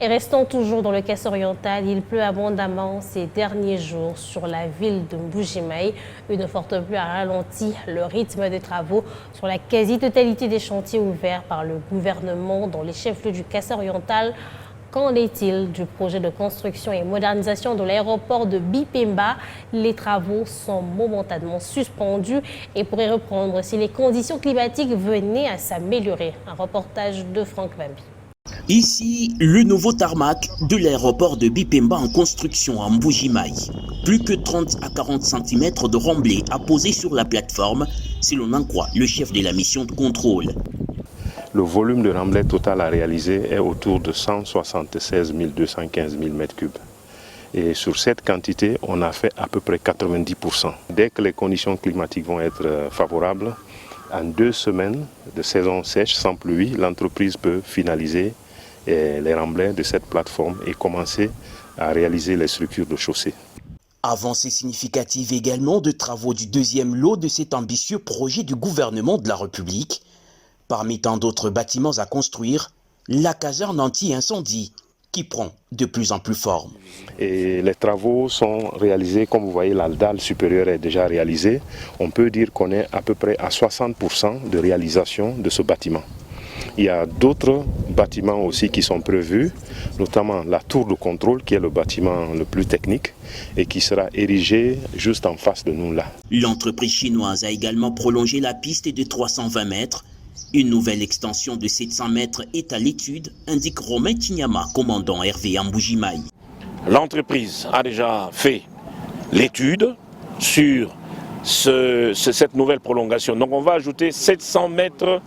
Et restant toujours dans le Casse oriental, il pleut abondamment ces derniers jours sur la ville de Mbuji-Mayi. Une forte pluie a ralenti le rythme des travaux sur la quasi-totalité des chantiers ouverts par le gouvernement dans les chefs-lieux du Casse oriental. Qu'en est-il du projet de construction et modernisation de l'aéroport de Bipemba? Les travaux sont momentanément suspendus et pourraient reprendre si les conditions climatiques venaient à s'améliorer. Un reportage de Franck Bambi. Ici, le nouveau tarmac de l'aéroport de Bipemba en construction à Mbuji-Mayi. Plus que 30 à 40 cm de remblai à poser sur la plateforme, si l'on en croit le chef de la mission de contrôle. Le volume de remblai total à réaliser est autour de 176 215 000 m3. Et sur cette quantité, on a fait à peu près 90%. Dès que les conditions climatiques vont être favorables, en 2 semaines de saison sèche sans pluie, l'entreprise peut finaliser les remblais de cette plateforme et commencer à réaliser les structures de chaussée. Avancée significative également de travaux du deuxième lot de cet ambitieux projet du gouvernement de la République. Parmi tant d'autres bâtiments à construire, la caserne anti-incendie qui prend de plus en plus forme. Et les travaux sont réalisés, comme vous voyez, la dalle supérieure est déjà réalisée. On peut dire qu'on est à peu près à 60% de réalisation de ce bâtiment. Il y a d'autres bâtiments aussi qui sont prévus, notamment la tour de contrôle qui est le bâtiment le plus technique et qui sera érigé juste en face de nous là. L'entreprise chinoise a également prolongé la piste de 320 mètres. Une nouvelle extension de 700 mètres est à l'étude, indique Romain Tignama, commandant Hervé à Mbuji-Mayi. L'entreprise a déjà fait l'étude sur cette nouvelle prolongation. Donc on va ajouter 700 mètres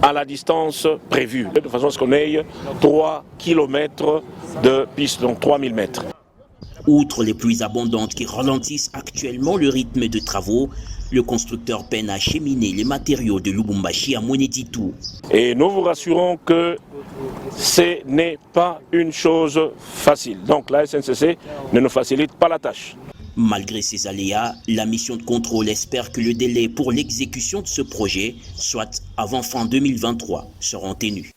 à la distance prévue, de façon à ce qu'on ait 3 km de piste, donc 3000 mètres. Outre les pluies abondantes qui ralentissent actuellement le rythme de travaux, le constructeur peine à acheminer les matériaux de Lubumbashi à Mweneditu. Et nous vous rassurons que ce n'est pas une chose facile. Donc la SNCC ne nous facilite pas la tâche. Malgré ces aléas, la mission de contrôle espère que le délai pour l'exécution de ce projet, soit avant fin 2023, seront tenus.